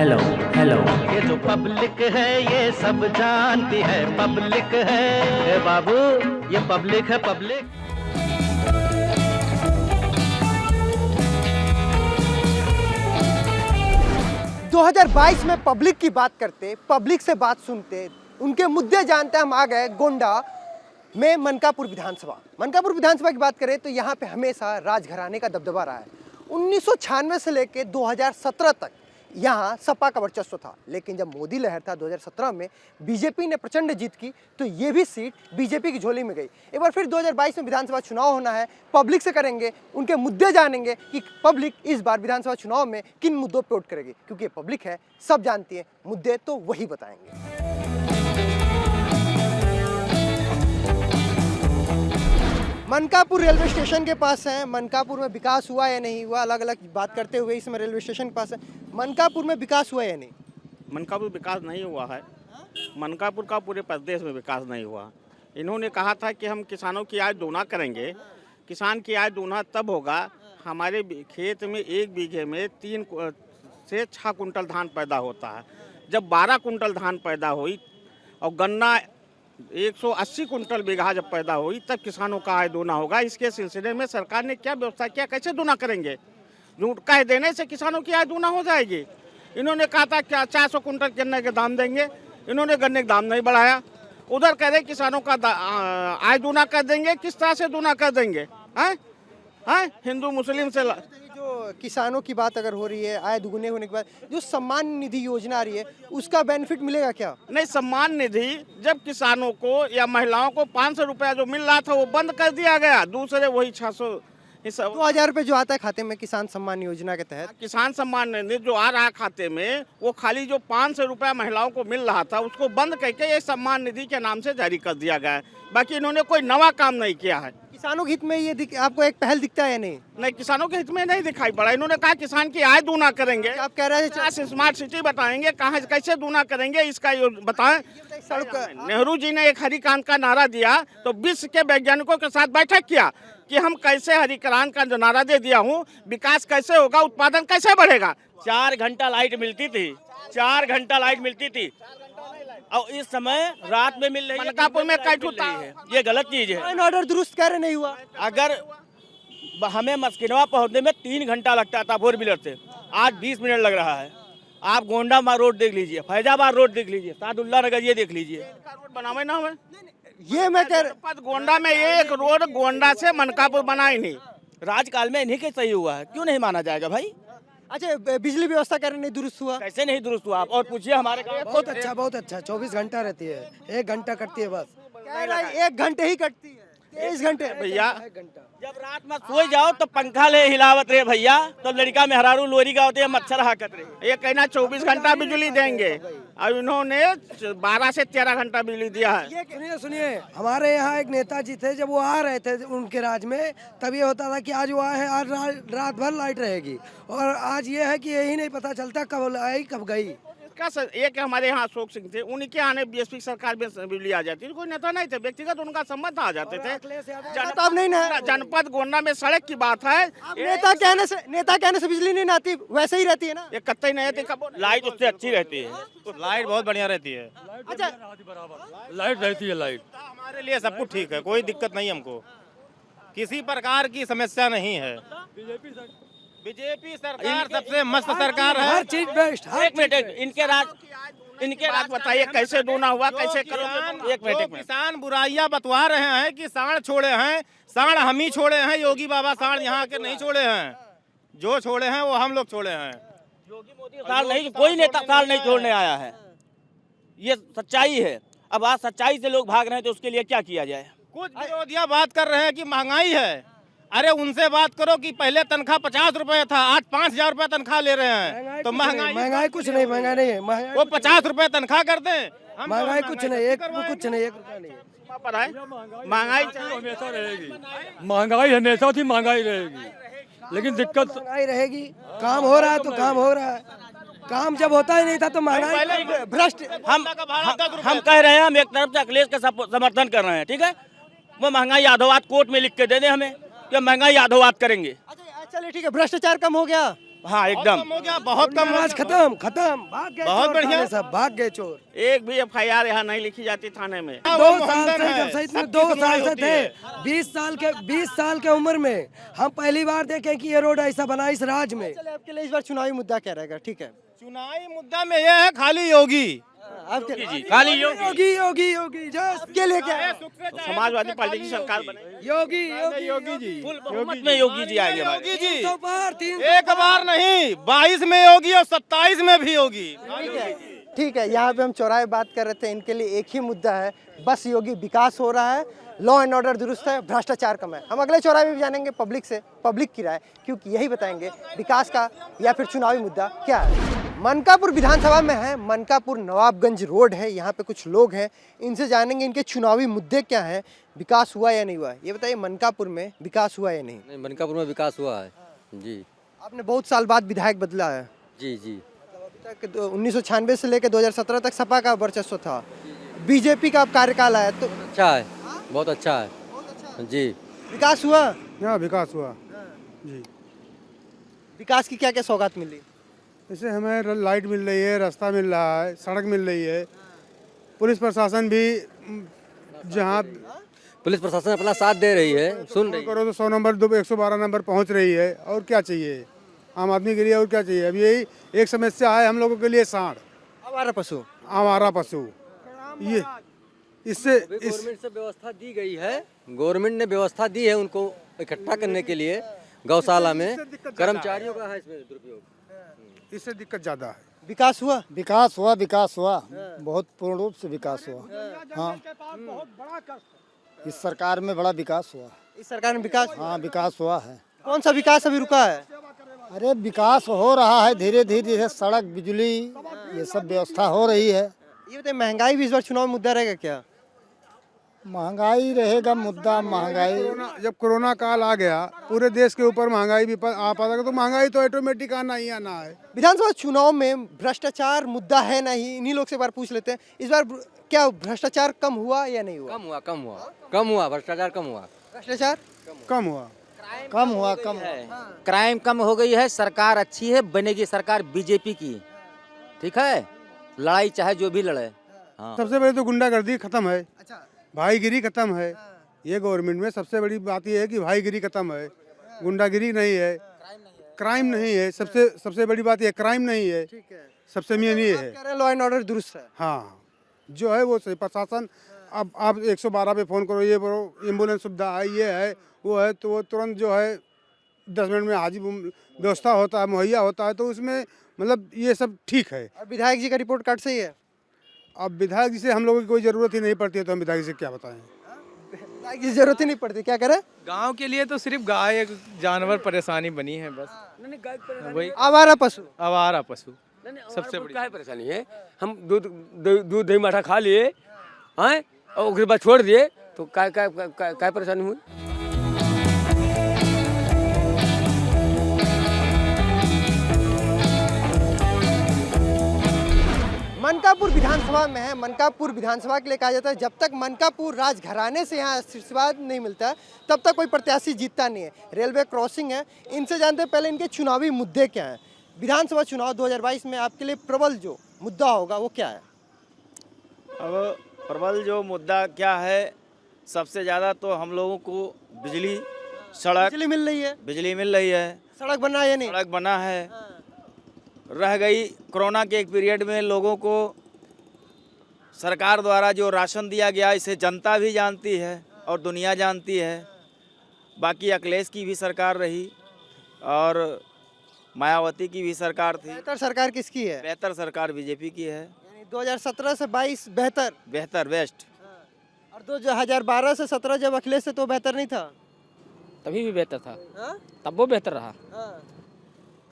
Hello hello. ये जो public है ये सब जानती है, पब्लिक है ए बाबू, ये पब्लिक है पब्लिक। दो 2022 में पब्लिक की बात करते, पब्लिक से बात सुनते, उनके मुद्दे जानते हम आ गए गोंडा में मनकापुर विधानसभा। मनकापुर विधानसभा की बात करें तो यहाँ पे हमेशा राजघराने का दबदबा रहा है। 1996 से लेकर 2017 तक यहाँ सपा का वर्चस्व था, लेकिन जब मोदी लहर था 2017 में बीजेपी ने प्रचंड जीत की तो ये भी सीट बीजेपी की झोली में गई। एक बार फिर 2022 में विधानसभा चुनाव होना है, पब्लिक से करेंगे, उनके मुद्दे जानेंगे कि पब्लिक इस बार विधानसभा चुनाव में किन मुद्दों पे वोट करेगी, क्योंकि ये पब्लिक है, सब जानती है, मुद्दे तो वही बताएंगे। मनकापुर रेलवे स्टेशन के पास है। मनकापुर में विकास हुआ या नहीं हुआ, अलग अलग बात करते हुए इस समय रेलवे स्टेशन के पास है। मनकापुर में विकास हुआ या नहीं? मनकापुर विकास नहीं हुआ है। मनकापुर का पूरे प्रदेश में विकास नहीं हुआ। इन्होंने कहा था कि हम किसानों की आय दोगुना करेंगे। किसान की आय दोगुना तब होगा हमारे खेत में एक बीघे में 3 से 6 कुंटल धान पैदा होता है। जब 12 कुंटल धान पैदा हुई और गन्ना 180 कुंटल बीघा जब पैदा हुई तब किसानों का आय दोगुना होगा। इसके सिलसिले में सरकार ने क्या व्यवस्था किया, कैसे दोगुना करेंगे? झूठ कह देने से किसानों की आय दोगुना हो जाएगी। इन्होंने कहा था क्या 400 कुंटल गन्ने के दाम देंगे, इन्होंने गन्ने का दाम नहीं बढ़ाया। उधर कह रहे किसानों का आय दोगुना कर देंगे, किस तरह से दोगुना कर देंगे? हैं हिंदू मुस्लिम से जो किसानों की बात अगर हो रही है, आय दुगुने होने के बाद जो सम्मान निधि योजना आ रही है उसका बेनिफिट मिलेगा क्या? नहीं, सम्मान निधि जब किसानों को या महिलाओं को 500 रुपया जो मिल रहा था वो बंद कर दिया गया। दूसरे वही 600 2000 रुपये जो आता है खाते में किसान सम्मान योजना के तहत, किसान सम्मान निधि जो आ रहा खाते में वो खाली जो 500 रुपया महिलाओं को मिल रहा था उसको बंद करके ये सम्मान निधि के नाम से जारी कर दिया गया है। बाकी इन्होंने कोई नवा काम नहीं किया है। किसानों के हित में ये आपको एक पहल दिखता है या नहीं? नहीं, किसानों के हित में नहीं दिखाई पड़ा। इन्होंने कहा किसान की आय दोगुना करेंगे। आप कह रहे हैं स्मार्ट सिटी बताएंगे, कहाँ कैसे दोगुना करेंगे इसका बताएं। नेहरू जी ने एक हरिकांत का नारा दिया तो विश्व के वैज्ञानिकों के साथ बैठक किया कि हम कैसे हरिक्रांत का जो नारा दे दिया हूँ, विकास कैसे होगा, उत्पादन कैसे बढ़ेगा। 4 घंटा लाइट मिलती थी, 4 घंटा लाइट मिलती थी और इस समय रात में मिल रही है। मनकापुर में कट होता है, ये गलत चीज है। ऑर्डर दुरुस्त कह रहे नहीं हुआ। अगर हमें मस्किनवा पहुंचने में 3 घंटा लगता था 4 व्हीलर से, आज 20 मिनट लग रहा है। आप गोंडा मार रोड देख लीजिए, फैजाबाद रोड देख लीजिए, सादुल्ला नगर ये देख लीजिए। रोड बनावे ना हमें, ये मैं कह रहा गोंडा में एक रोड गोंडा से मनकापुर बनाई नहीं। राजकाल में इन्हीं के सही हुआ है, क्यों नहीं माना जाएगा भाई? अच्छा, बिजली व्यवस्था कह रहे नहीं दुरुस्त हुआ? कैसे नहीं दुरुस्त हुआ? आप और पूछिए हमारे गाँव। बहुत अच्छा 24 घंटा रहती है, 1 घंटा कटती है बस। 1 घंटे ही कटती है, 23 घंटे भैया। जब रात में सोई जाओ तो पंखा ले हिलावत रहे भैया, तब लड़का में हरारू लोरी गावत है, मच्छर हाकत रहे। ये कहना 24 घंटा बिजली देंगे और इन्होंने 12 से 13 घंटा बिजली दिया है। सुनिए, हमारे यहाँ एक नेताजी थे, जब वो आ रहे थे उनके राज में तब ये होता था कि आज वो आए हैं, आज रात भर लाइट रहेगी, और आज ये है कि यही नहीं पता चलता कब आई कब गई। एक हमारे यहाँ अशोक सिंह थे, उनके आने बीएसपी सरकार में बिजली आ जाती थी। कोई नेता नहीं थे, व्यक्तिगत उनका संबंध आ जाते थे। जनपद गोंडा में सड़क की बात है, नेता कहने से बिजली नहीं आती, वैसे ही रहती है ना। ये कत्ते नहीं आती, लाइट उससे अच्छी रहती है। लाइट बहुत बढ़िया रहती है। अच्छा, लाइट रहती है, लाइट हमारे लिए सब कुछ ठीक है, कोई दिक्कत नहीं, हमको किसी प्रकार की समस्या नहीं है। बीजेपी सरकार सबसे मस्त सरकार है, हर चीज बेस्ट। एक मिनट, इनके राज बताइए कैसे दोगुना हुआ, कैसे करोगे? एक मिनट। किसान बुराइयां बतवा रहे हैं कि सांड छोड़े हैं, सांड हम ही छोड़े हैं, योगी बाबा सांड यहाँ के नहीं छोड़े हैं, जो छोड़े हैं वो हम लोग छोड़े हैं। योगी मोदी साल नहीं, कोई नेता साल नहीं छोड़ने आया है, ये सच्चाई है। अब आज सच्चाई से लोग भाग रहे हैं तो उसके लिए क्या किया जाए? कुछ विरोधिया बात कर रहे हैं कि महंगाई है। अरे उनसे बात करो कि पहले तनख्वाह 50 रुपए था, आज 5000 रुपए तनख्वाह ले रहे हैं, तो महंगाई कुछ नहीं, महंगाई नहीं है। वो 50 रुपए तनख्वाह कर दें, महंगाई कुछ नहीं, एक रुपया नहीं है। महंगाई हमेशा रहेगी, महंगाई हमेशा थी, महंगाई रहेगी, लेकिन दिक्कत महंगाई रहेगी। काम हो रहा है तो काम हो रहा है, काम जब होता ही नहीं था तो महंगाई भ्रष्ट। हम कह रहे हैं, हम एक तरफ से अखिलेश का समर्थन कर रहे हैं, ठीक है, वो महंगाई यादवाद कोर्ट में लिख के दे दे हमें कि महंगाई यादवाद करेंगे। अच्छा चलिए ठीक है, भ्रष्टाचार कम हो गया? हाँ एकदम कम हो गया, बहुत कम हो आज गया। खत्म खत्म, भाग गए बहुत चोर बढ़िया। थाने सब, भाग गए चोर। एक भी FIR यहाँ नहीं लिखी जाती थाने में। 2 साल से, है, जब सहित में सबकी 2 सुनवाई साल से होती थे, है। 20 साल के उम्र में हम पहली बार देखें कि ये रोड ऐसा बना इस राज्य में। चलिए आपके लिए इस बार चुनावी मुद्दा क्या रहेगा? ठीक है, चुनावी मुद्दा में यह है खाली योगी। आपके खाली योगी योगी योगी जय के लिए क्या है? समाजवादी पार्टी की सरकार बने। योगी योगी जी, फुल बहुमत में योगी जी आएंगे हमारे। योगी जी 300 पार, 300 एक बार नहीं, 22 में योगी और 27 में भी योगी। ठीक है, ठीक है। यहाँ पे हम चौराहे बात कर रहे थे, इनके लिए एक ही मुद्दा है, बस योगी विकास हो रहा है, लॉ एंड ऑर्डर दुरुस्त है, भ्रष्टाचार कम है। हम अगले चौराहे में भी जानेंगे पब्लिक से, पब्लिक की राय, क्योंकि यही बताएंगे विकास का या फिर चुनावी मुद्दा क्या है। मनकापुर विधानसभा में है, मनकापुर नवाबगंज रोड है, यहाँ पे कुछ लोग हैं, इनसे जानेंगे इनके चुनावी मुद्दे क्या हैं, विकास हुआ या नहीं हुआ। ये बताइए, मनकापुर में विकास हुआ या नहीं? नहीं, मनकापुर में विकास हुआ है जी। आपने बहुत साल बाद विधायक बदला है, जी जी। अभी तक 1996 से लेकर 2017 तक सपा का वर्चस्व था, बीजेपी का अब कार्यकाल आया, तो अच्छा है, बहुत अच्छा है जी। विकास हुआ? हाँ, विकास हुआ जी। विकास की क्या क्या सौगात मिली? इससे हमें लाइट मिल रही है, रास्ता मिल रहा है, सड़क मिल रही है, पुलिस प्रशासन भी जहाँ पुलिस प्रशासन अपना साथ दे रही है, सुन रही है। करो तो 100 नंबर 112 नंबर पहुँच रही है। और क्या चाहिए आम आदमी के लिए, और क्या चाहिए? अब यही एक समस्या है हम लोगों के लिए, सांड, आवारा पशु। आवारा पशु। ये इससे गवर्नमेंट से व्यवस्था दी गई है, गवर्नमेंट ने व्यवस्था दी है उनको इकट्ठा करने के लिए गौशाला में, कर्मचारियों का है इसमें दुरुपयोग। इससे दिक्कत ज़्यादा है। विकास हुआ? विकास हुआ, बहुत पूर्ण रूप से विकास हुआ। हाँ, इस सरकार में बड़ा विकास हुआ। इस सरकार में विकास? हाँ, विकास हुआ है। कौन सा विकास अभी रुका है? अरे विकास हो रहा है धीरे धीरे, जैसे सड़क, बिजली, ये सब व्यवस्था हो रही है। ये बताइए, महंगाई भी इस बार चुनाव में मुद्दा रहेगा क्या? महंगाई रहेगा मुद्दा, महंगाई। जब कोरोना काल आ गया, पूरे देश के ऊपर महंगाई भी आ पाता, तो महंगाई तो ऑटोमेटिक आना ही आना है। विधानसभा चुनाव में भ्रष्टाचार मुद्दा है नहीं, इन्हीं लोग से एक बार पूछ लेते हैं, इस बार क्या भ्रष्टाचार कम हुआ या नहीं हुआ? कम हुआ, भ्रष्टाचार कम हुआ। भ्रष्टाचार कम हुआ। क्राइम कम हो गई है, सरकार अच्छी है, बनेगी सरकार बीजेपी की, ठीक है, लड़ाई चाहे जो भी लड़े। हाँ। सबसे पहले तो गुंडागर्दी खत्म है, अच्छा, भाईगिरी खत्म है। ये गवर्नमेंट में सबसे बड़ी बात ये है कि भाईगिरी खत्म है, गुंडागिरी नहीं है, क्राइम नहीं है। सबसे बड़ी बात ये क्राइम नहीं है, ठीक है। सबसे मेन ये है। कह रहे लॉ एंड ऑर्डर दुरुस्त है। हाँ, जो है वो सही प्रशासन। अब आप 112 पे फ़ोन करो, ये करो, एम्बुलेंस सुविधा है, ये है वो है, तो वो तुरंत जो है 10 मिनट में हाजिर व्यवस्था होता है, मुहैया होता है। तो उसमें मतलब ये सब ठीक है। और विधायक जी का रिपोर्ट कार्ड सही है? अब विधायक जी से हम लोगों की कोई ज़रूरत ही नहीं पड़ती है, तो हम विधायक से क्या बताएं। विधायक जी की जरूरत ही नहीं पड़ती, क्या करें? गांव के लिए तो सिर्फ गाय जानवर परेशानी बनी है बस। वही आवारा पशु। आवारा पशु सबसे बड़ी क्या परेशानी है? हम दूध दही मठा खा लिए हैं और उसके बाद छोड़ दिए, तो क्या परेशानी हुई? मनकापुर विधानसभा में है। मनकापुर विधानसभा के लिए कहा जाता है जब तक मनकापुर राजघराने से यहाँ आशीर्वाद नहीं मिलता है तब तक कोई प्रत्याशी जीतता नहीं है। रेलवे क्रॉसिंग है, इनसे जानते हैं पहले इनके चुनावी मुद्दे क्या हैं। विधानसभा चुनाव 2022 में आपके लिए प्रबल जो मुद्दा होगा वो क्या है? अब प्रबल जो मुद्दा क्या है, सबसे ज़्यादा तो हम लोगों को बिजली, सड़क, बिजली मिल रही है, बिजली मिल रही है, सड़क बना है या नहीं? सड़क बना है। रह गई कोरोना के एक पीरियड में लोगों को सरकार द्वारा जो राशन दिया गया, इसे जनता भी जानती है और दुनिया जानती है। बाकी अखिलेश की भी सरकार रही और मायावती की भी सरकार थी। बेहतर सरकार किसकी है? बेहतर सरकार बीजेपी की है। यानी 2017 से 22 बेहतर, बेस्ट। और 2012 से 17 जब अखिलेश से तो बेहतर नहीं था? तभी भी बेहतर था। हाँ? तब वो बेहतर रहा, हाँ।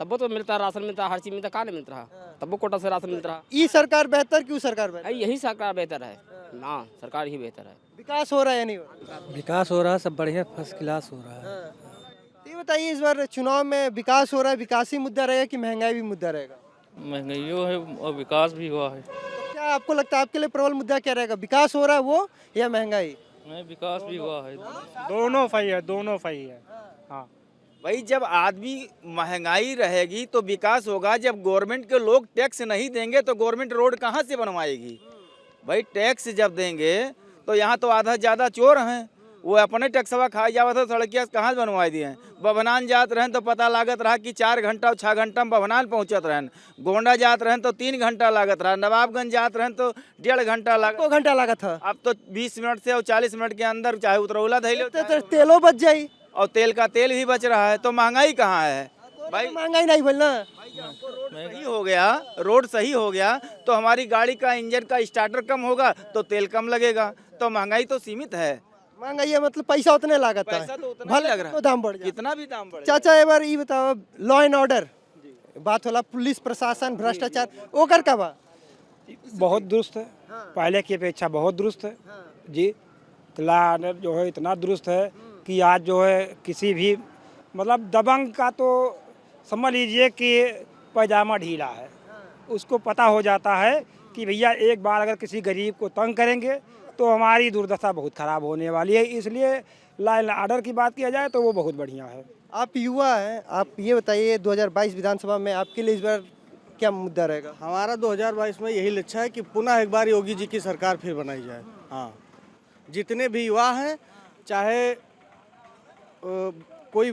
तब वो तो मिलता, राशन मिलता, हर चीज मिलता, कहाँ नहीं मिलता रहा, तब वो कोटा से राशन मिलता रहा। ई सरकार बेहतर क्यों सरकार बेहतर? यही सरकार बेहतर है ना, सरकार ही बेहतर है। विकास हो रहा है या नहीं हो रहा? विकास हो रहा है, सब बढ़िया, फर्स्ट क्लास हो रहा है। तो ये बताइए, इस बार चुनाव में विकास हो रहा है, विकासी मुद्दा रहेगा कि महंगाई भी मुद्दा रहेगा? महंगाई है और विकास भी हुआ है। तो क्या आपको लगता है आपके लिए प्रबल मुद्दा क्या रहेगा, विकास हो रहा है वो या महंगाई? विकास भी हुआ है। दोनों सही है, दोनों सही है। हाँ, भाई जब आदमी महंगाई रहेगी तो विकास होगा। जब गवर्नमेंट के लोग टैक्स नहीं देंगे तो गवर्नमेंट रोड कहाँ से बनवाएगी? भाई टैक्स जब देंगे तो यहाँ तो आधा ज़्यादा चोर हैं, वो अपने टैक्सवा खाए जावा तो सड़किया कहाँ से बनवा दिए हैं। बभनान जात रहें तो पता लागत रहा कि 4 घंटा 6 घंटा में बभनान पहुँचत रहें, गोंडा जात रहें तो 3 घंटा लागत रहा, नवाबगंज जात रहें तो 1.5 घंटा लागत, 2 घंटा लागत था। अब तो 20 मिनट से और 40 मिनट के अंदर चाहे उतरौला धैले तो तेलों बच जाई और तेल का तेल भी बच रहा है। तो महंगाई कहाँ है भाई? महंगाई नहीं बोलना। सही हो गया, रोड सही हो गया तो हमारी गाड़ी का इंजन का स्टार्टर कम होगा तो तेल कम लगेगा। तो महंगाई तो सीमित है। महंगाई है मतलब पैसा उतने लागत पैसा है, तो उतना ही लग रहा है, दाम बढ़ जाए। कितना भी दाम बढ़े। चाचा एक बार ये बताओ, लॉ एंड ऑर्डर बात होला, पुलिस प्रशासन भ्रष्टाचार ओकर का बा? बहुत दुरुस्त है, पहले की अपेक्षा बहुत दुरुस्त है जी। लॉ ऑर्डर जो है इतना दुरुस्त है कि आज जो है किसी भी मतलब दबंग का तो समझ लीजिए कि पैजामा ढीला है, उसको पता हो जाता है कि भैया एक बार अगर किसी गरीब को तंग करेंगे तो हमारी दुर्दशा बहुत ख़राब होने वाली है। इसलिए लॉ एंड ऑर्डर की बात किया जाए तो वो बहुत बढ़िया है। आप युवा हैं, आप ये बताइए 2022 विधानसभा में आपके लिए इस बार क्या मुद्दा रहेगा? हमारा 2022 में यही लक्ष्य है कि पुनः एक बार योगी जी की सरकार फिर बनाई जाए। हाँ, जितने भी युवा हैं, चाहे कोई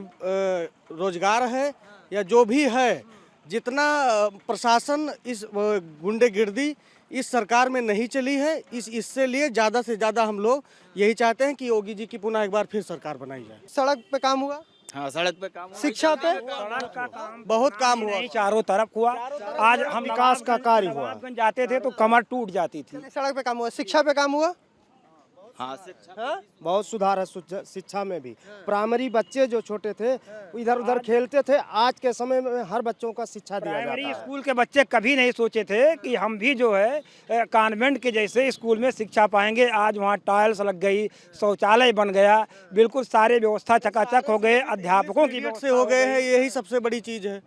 रोजगार है या जो भी है, जितना प्रशासन इस गुंडेगिर्दी इस सरकार में नहीं चली है, इससे लिए ज़्यादा से ज़्यादा हम लोग यही चाहते हैं कि योगी जी की पुनः एक बार फिर सरकार बनाई जाए। सड़क पे काम हुआ? हाँ, सड़क पे काम, शिक्षा पे सड़क का काम बहुत काम हुआ, चारों तरफ हुआ। आज हम विकास का कार्य हुआ। नवाबगंज जाते थे तो कमर टूट जाती थी। सड़क पे काम हुआ, शिक्षा पे काम हुआ? हाँ, बहुत सुधार है शिक्षा में भी। प्राइमरी बच्चे जो छोटे थे इधर उधर खेलते थे, आज के समय में हर बच्चों का शिक्षा दिया जाता प्राइमरी है। स्कूल के बच्चे कभी नहीं सोचे थे कि हम भी जो है कॉन्वेंट के जैसे स्कूल में शिक्षा पाएंगे। आज वहाँ टाइल्स लग गई, शौचालय बन गया, बिल्कुल सारे व्यवस्था चकाचक हो गए, अध्यापकों की से हो गए हैं। यही सबसे बड़ी चीज़ है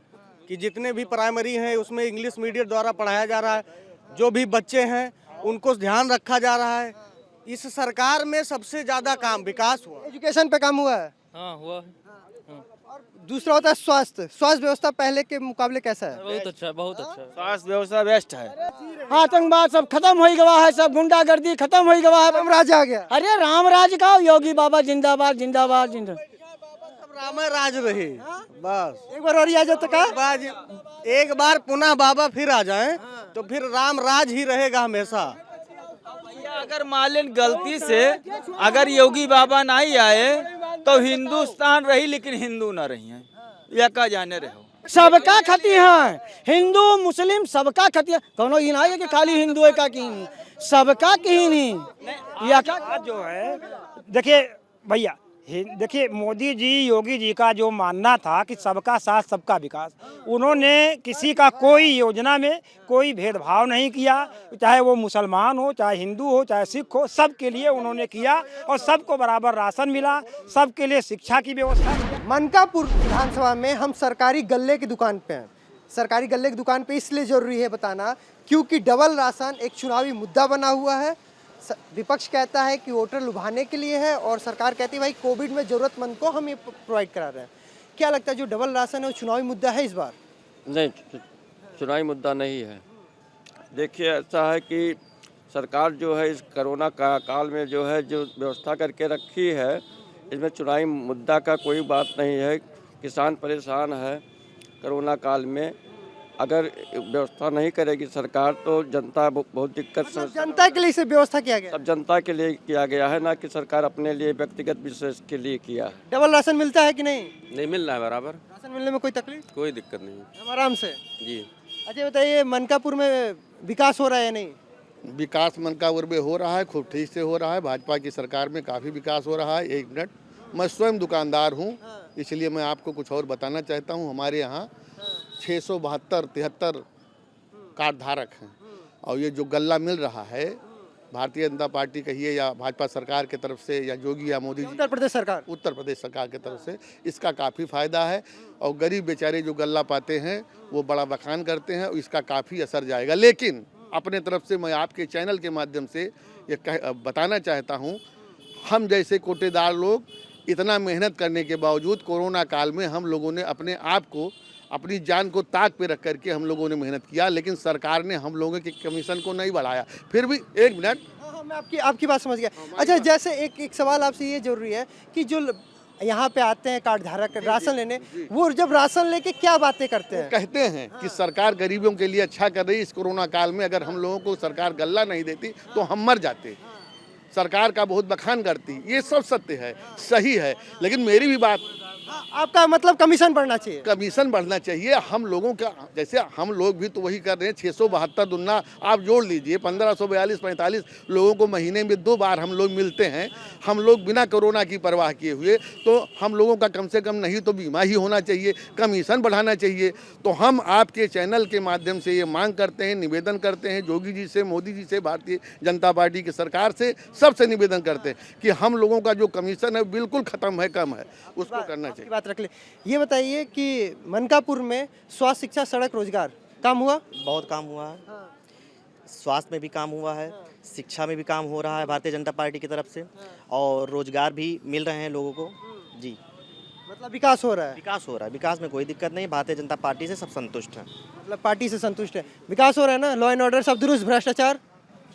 कि जितने भी प्राइमरी हैं उसमें इंग्लिश मीडियम द्वारा पढ़ाया जा रहा है। जो भी बच्चे हैं उनको ध्यान रखा जा रहा है। इस सरकार में सबसे ज्यादा काम विकास हुआ। एजुकेशन पे काम हुआ है? हाँ हुआ है। और दूसरा होता है स्वास्थ्य व्यवस्था पहले के मुकाबले कैसा है? बहुत अच्छा, बहुत अच्छा। स्वास्थ्य व्यवस्था बेस्ट है। आतंकवाद सब खत्म हो गया है, सब गुंडागर्दी खत्म हो गया है, रामराज आ गया। अरे रामराज का योगी बाबा जिंदाबाद जिंदाबाद जिंदाबाद। राम राज रहे बस। एक बार और आ जाओ तो का? एक बार पुनः बाबा फिर आ जाएं तो फिर राम राज ही रहेगा हमेशा। अगर मालिन गलती से अगर योगी बाबा नहीं आए तो हिंदुस्तान रही लेकिन हिंदू ना रही है, या का जाने रहो। सबका खती है, हिंदू मुस्लिम सबका खती है। कोनो ये नहीं है कि खाली हिंदू है का की नहीं, सबका की नहीं। या का जो है देखिए भैया, देखिए मोदी जी योगी जी का जो मानना था कि सबका साथ सबका विकास, उन्होंने किसी का कोई योजना में कोई भेदभाव नहीं किया, चाहे वो मुसलमान हो, चाहे हिंदू हो, चाहे सिख हो, सबके लिए उन्होंने किया और सबको बराबर राशन मिला, सबके लिए शिक्षा की व्यवस्था। मनकापुर विधानसभा में हम सरकारी गल्ले की दुकान पे हैं। सरकारी गल्ले की दुकान पे इसलिए जरूरी है बताना क्योंकि डबल राशन एक चुनावी मुद्दा बना हुआ है। विपक्ष कहता है कि वोटर लुभाने के लिए है और सरकार कहती है भाई कोविड में ज़रूरतमंद को हम ये प्रोवाइड करा रहे हैं। क्या लगता है जो डबल राशन है वो चुनावी मुद्दा है इस बार? नहीं, चुनावी मुद्दा नहीं है। देखिए ऐसा है कि सरकार जो है इस कोरोना काल में जो है जो व्यवस्था करके रखी है, इसमें चुनावी मुद्दा का कोई बात नहीं है। किसान परेशान है कोरोना काल में, अगर व्यवस्था नहीं करेगी सरकार तो जनता बहुत दिक्कत से। जनता के लिए इसे व्यवस्था किया गया? सब जनता के लिए किया गया है, ना कि सरकार अपने लिए व्यक्तिगत विशेष के लिए किया है। डबल राशन मिलता है कि नहीं? नहीं मिल रहा है बराबर। राशन मिलने में कोई तकलीफ? कोई दिक्कत नहीं, आराम से जी। अच्छा बताइए, मनकापुर में विकास हो रहा है नहीं? विकास मनकापुर में हो रहा है, खूब ठीक से हो रहा है। भाजपा की सरकार में काफ़ी विकास हो रहा है। एक मिनट, मैं स्वयं दुकानदार हूँ, इसलिए मैं आपको कुछ और बताना चाहता हूँ। हमारे यहाँ 672-73 कार्ड धारक हैं और ये जो गल्ला मिल रहा है भारतीय जनता पार्टी कहिए या भाजपा सरकार की तरफ से या योगी या मोदी जी, उत्तर प्रदेश सरकार की तरफ से इसका काफ़ी फ़ायदा है। और गरीब बेचारे जो गल्ला पाते हैं वो बड़ा बखान करते हैं और इसका काफ़ी असर जाएगा। लेकिन अपने तरफ से मैं आपके चैनल के माध्यम से ये बताना चाहता हूँ, हम जैसे कोटेदार लोग इतना मेहनत करने के बावजूद कोरोना काल में हम लोगों ने अपने आप को, अपनी जान को ताक पे रख करके हम लोगों ने मेहनत किया, लेकिन सरकार ने हम लोगों के कमीशन को नहीं बढ़ाया। फिर भी एक मिनट, हाँ, मैं आपकी बात समझ गया। अच्छा, जैसे एक सवाल आपसे ये जरूरी है कि जो यहाँ पे आते हैं कार्ड धारक राशन लेने, वो जब राशन लेके क्या बातें करते हैं? कहते हैं कि सरकार गरीबों के लिए अच्छा कर रही है। इस कोरोना काल में अगर हम लोगों को सरकार गल्ला नहीं देती तो हम मर जाते। सरकार का बहुत बखान करती, ये सब सत्य है, सही है, लेकिन मेरी भी बात, आपका मतलब कमीशन बढ़ना चाहिए? कमीशन बढ़ना चाहिए। हम लोगों का, जैसे हम लोग भी तो वही कर रहे हैं। 672 दुन्ना आप जोड़ लीजिए, 1542-45 लोगों को महीने में 2 बार हम लोग मिलते हैं। हम लोग बिना कोरोना की परवाह किए हुए, तो हम लोगों का कम से कम नहीं तो बीमा ही होना चाहिए, कमीशन बढ़ाना चाहिए। तो हम आपके चैनल के माध्यम से ये मांग करते हैं, निवेदन करते हैं योगी जी से, मोदी जी से, भारतीय जनता पार्टी की सरकार से, सबसे निवेदन करते हैं कि हम लोगों का जो कमीशन है बिल्कुल ख़त्म है, कम है, उसको करना की बात रख ले। ये बताइए कि मनकापुर में स्वास्थ्य, शिक्षा, सड़क, रोजगार काम हुआ? बहुत काम हुआ है। स्वास्थ्य में भी काम हुआ है, शिक्षा में भी काम हो रहा है भारतीय जनता पार्टी की तरफ से, और रोजगार भी मिल रहे हैं लोगों को। जी, मतलब विकास हो रहा है? विकास हो रहा है, विकास में कोई दिक्कत नहीं। भारतीय जनता पार्टी से सब संतुष्ट हैं। मतलब पार्टी से संतुष्ट है, विकास हो रहा है ना? लॉ एंड ऑर्डर सब दुरुस्त, भ्रष्टाचार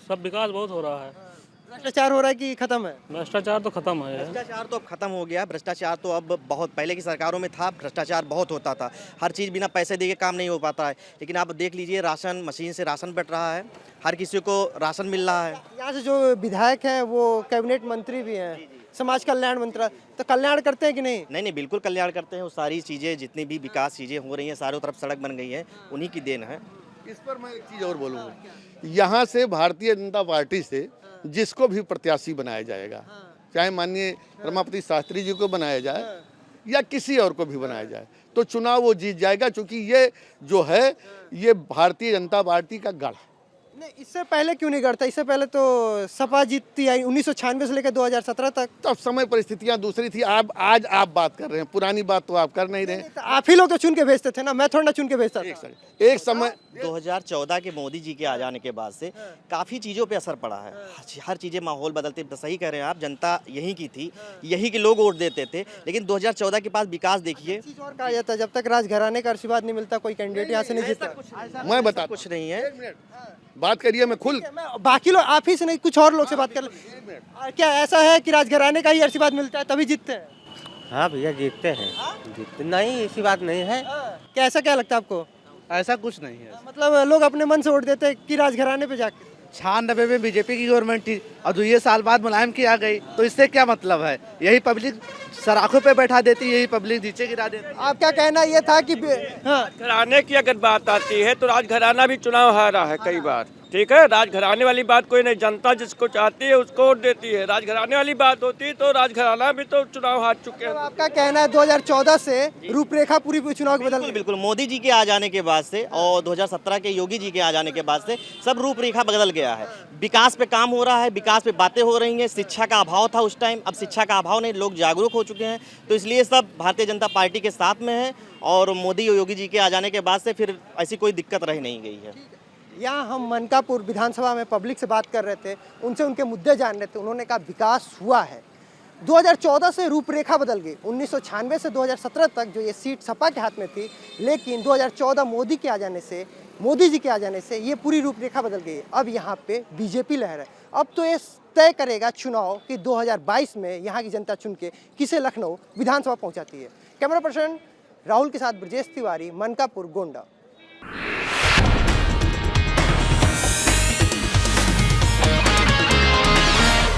सब विकास बहुत हो रहा है। भ्रष्टाचार हो रहा है कि खत्म है? भ्रष्टाचार तो खत्म है। भ्रष्टाचार तो अब खत्म हो गया। भ्रष्टाचार तो अब बहुत पहले की सरकारों में था, भ्रष्टाचार बहुत होता था। हर चीज़ बिना पैसे दिए काम नहीं हो पाता है, लेकिन आप देख लीजिए, राशन मशीन से राशन बट रहा है, हर किसी को राशन मिल रहा है। यहाँ से जो विधायक हैं वो कैबिनेट मंत्री भी हैं, समाज कल्याण मंत्री, तो कल्याण करते हैं कि नहीं? नहीं, बिल्कुल कल्याण करते हैं। वो सारी चीज़ें, जितनी भी विकास चीज़ें हो रही हैं, चारों तरफ सड़क बन गई है, उन्हीं की देन है। इस पर मैं एक चीज़ और बोलूँगा, यहाँ से भारतीय जनता पार्टी से जिसको भी प्रत्याशी बनाया जाएगा, चाहे माननीय रमापति शास्त्री जी को बनाया जाए या किसी और को भी बनाया जाए, तो चुनाव वो जीत जाएगा, क्योंकि ये जो है ये भारतीय जनता पार्टी का गढ़ है। नहीं, इससे पहले क्यों नहीं करता? इससे पहले तो सपा जीतती आई 1996 से लेकर 2017 तक। तब समय परिस्थितियां दूसरी थी। आज आप बात कर रहे हैं, पुरानी बात तो आप कर नहीं रहे। तो आप ही लोग तो चुन के भेजते थे ना, मैं थोड़ा ना चुन के भेजता था। एक समय 2014 के मोदी जी के आ जाने के बाद से काफ़ी चीज़ों पे असर पड़ा है। हर चीज़ें माहौल बदलते, सही कह रहे हैं आप, जनता यहीं की थी, यहीं के लोग वोट देते थे, लेकिन 2014 के बाद विकास देखिए। चीज़ और कहा जाता है, जब तक राजघराने का आशीर्वाद नहीं मिलता कोई कैंडिडेट यहाँ से नहीं जीतता। मैं बता कुछ नहीं है, बात करिए, मैं खुल बाकी लोग, आप ही से नहीं, कुछ और लोग से बात कर ले। क्या ऐसा है कि राजघराने का ही आशीर्वाद मिलता है तभी जीतते हैं? हाँ भैया, जीतते हैं। जीतते नहीं, ऐसी बात नहीं है। क्या ऐसा क्या लगता है आपको? ऐसा कुछ नहीं है। मतलब लोग अपने मन से वोट देते हैं कि राजघराने पे जाके? 96 में बीजेपी की गवर्नमेंट थी और 2 साल बाद मुलायम की आ गई, तो इससे क्या मतलब है? यही पब्लिक सराखों पे बैठा देती, यही पब्लिक नीचे गिरा देती। आपका कहना ये था कि हाँ, घराने की अगर बात आती है तो राजघराना भी चुनाव हारा है कई बार, ठीक है। राजघराने वाली बात कोई नहीं, जनता जिसको चाहती है उसको वोट देती है। राजघराने वाली बात होती है तो राजघराना भी तो चुनाव हार चुके हैं। आपका कहना है 2014 से रूपरेखा पूरी चुनाव की बदल गई? बिल्कुल, मोदी जी के आ जाने के बाद से और 2017 के योगी जी के आ जाने के बाद से सब रूपरेखा बदल गया है। विकास पे काम हो रहा है, विकास पे बातें हो रही हैं। शिक्षा का अभाव था उस टाइम, अब शिक्षा का अभाव नहीं, लोग जागरूक हो चुके हैं, तो इसलिए सब भारतीय जनता पार्टी के साथ में है। और मोदी और योगी जी के आ जाने के बाद से फिर ऐसी कोई दिक्कत रह नहीं गई है। यहाँ हम मनकापुर विधानसभा में पब्लिक से बात कर रहे थे, उनसे उनके मुद्दे जान रहे थे। उन्होंने कहा विकास हुआ है। 2014 से रूपरेखा बदल गई। 1996 से 2017 तक जो ये सीट सपा के हाथ में थी, लेकिन 2014 मोदी के आ जाने से, मोदी जी के आ जाने से ये पूरी रूपरेखा बदल गई। अब यहाँ पे बीजेपी लहर है। अब तो ये तय करेगा चुनाव कि 2022 में यहाँ की जनता चुन के किसे लखनऊ विधानसभा पहुँचाती है। कैमरा पर्सन राहुल के साथ ब्रजेश तिवारी, मनकापुर, गोंडा।